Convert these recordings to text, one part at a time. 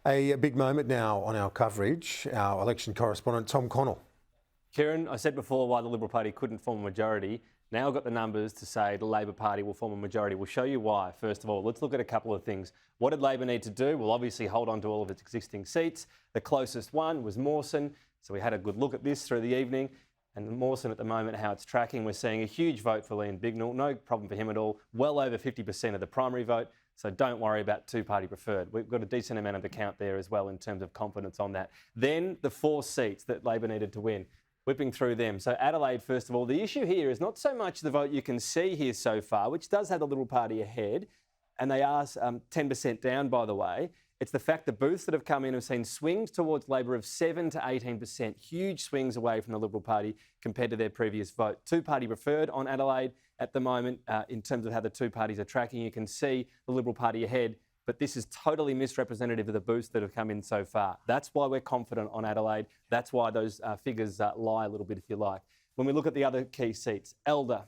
A big moment now on our coverage, our election correspondent, Tom Connell. Kieran, I said before why the Liberal Party couldn't form a majority. Now I've got the numbers to say the Labor Party will form a majority. We'll show you why. First of all, let's look at a couple of things. What did Labor need to do? Well, obviously hold on to all of its existing seats. The closest one was Mawson. So we had a good look at this through the evening. And Mawson at the moment, how it's tracking, we're seeing a huge vote for Liam Bignell. No problem for him at all. Well over 50% of the primary vote. So don't worry about two-party preferred. We've got a decent amount of the count there as well in terms of confidence on that. Then the 4 seats that Labor needed to win. Whipping through them. So Adelaide, first of all, the issue here is not so much the vote you can see here so far, which does have the Liberal Party ahead, and they are 10% down, by the way. It's the fact the booths that have come in have seen swings towards Labor of 7 to 18%, huge swings away from the Liberal Party compared to their previous vote. Two-party preferred on Adelaide at the moment in terms of how the two parties are tracking. You can see the Liberal Party ahead, but this is totally misrepresentative of the boosts that have come in so far. That's why we're confident on Adelaide. That's why those figures lie a little bit, if you like. When we look at the other key seats, Elder.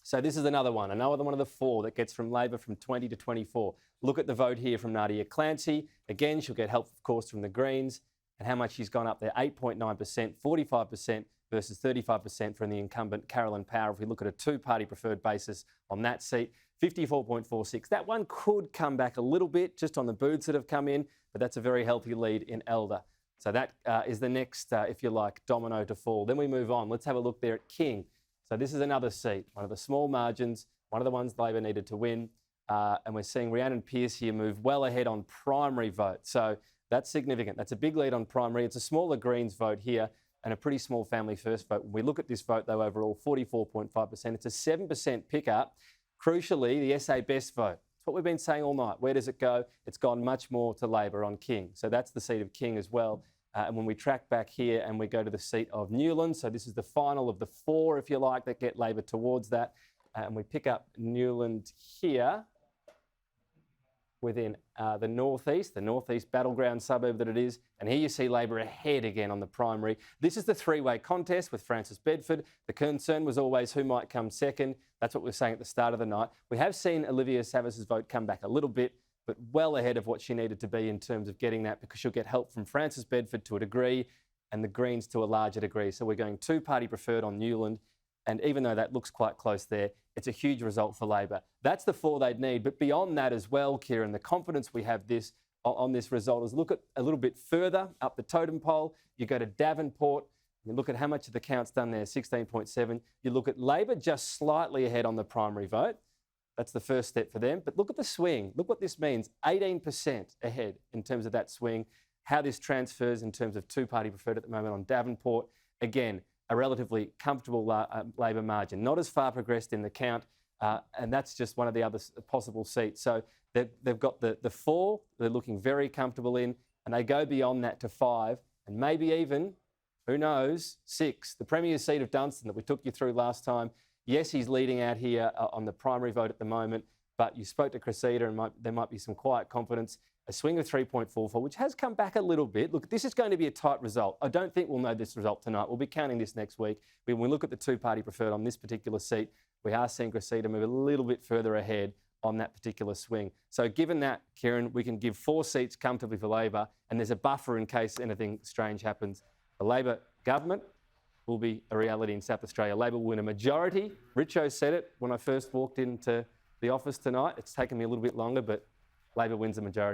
So this is another one of the 4 that gets from Labor from 20 to 24. Look at the vote here from Nadia Clancy. Again, she'll get help, of course, from the Greens. And how much she's gone up there, 8.9%, 45% versus 35% from the incumbent Carolyn Power. If we look at a two-party preferred basis on that seat, 54.46. That one could come back a little bit just on the booths that have come in, but that's a very healthy lead in Elder. So that is the next, if you like, domino to fall. Then we move on. Let's have a look there at King. So this is another seat, one of the small margins, one of the ones Labor needed to win. And we're seeing Rhiannon Pearce here move well ahead on primary vote. So that's significant. That's a big lead on primary. It's a smaller Greens vote here and a pretty small Family First vote. When we look at this vote, though, overall, 44.5%. It's a 7% pickup. Crucially, the SA Best vote. It's what we've been saying all night. Where does it go? It's gone much more to Labor on King. So that's the seat of King as well. And when we track back here and we go to the seat of Newland, so this is the final of the 4, if you like, that get Labor towards that. And we pick up Newland here within the northeast battleground suburb that it is. And here you see Labor ahead again on the primary. This is the 3-way contest with Frances Bedford. The concern was always who might come second. That's what we were saying at the start of the night. We have seen Olivia Savis's vote come back a little bit, but well ahead of what she needed to be in terms of getting that, because she'll get help from Frances Bedford to a degree and the Greens to a larger degree. So we're going two-party preferred on Newland. And even though that looks quite close there, it's a huge result for Labor. That's the 4 they'd need. But beyond that as well, Kieran, the confidence we have on this result is look at a little bit further up the totem pole. You go to Davenport. You look at how much of the count's done there, 16.7. You look at Labor just slightly ahead on the primary vote. That's the first step for them. But look at the swing. Look what this means. 18% ahead in terms of that swing. How this transfers in terms of two-party preferred at the moment on Davenport. Again, a relatively comfortable Labor margin. Not as far progressed in the count, and that's just one of the other possible seats. So they've got the 4 they're looking very comfortable in, and they go beyond that to 5, and maybe even, who knows, 6. The Premier's seat of Dunstan that we took you through last time. Yes, he's leading out here on the primary vote at the moment, but you spoke to Cressida and there might be some quiet confidence. A swing of 3.44, which has come back a little bit. Look, this is going to be a tight result. I don't think we'll know this result tonight. We'll be counting this next week. When we look at the two-party preferred on this particular seat, we are seeing Cressida move a little bit further ahead on that particular swing. So given that, Kieran, we can give 4 seats comfortably for Labor, and there's a buffer in case anything strange happens. The Labor government will be a reality in South Australia. Labor will win a majority. Richo said it when I first walked into the office tonight. It's taken me a little bit longer, but Labor wins a majority.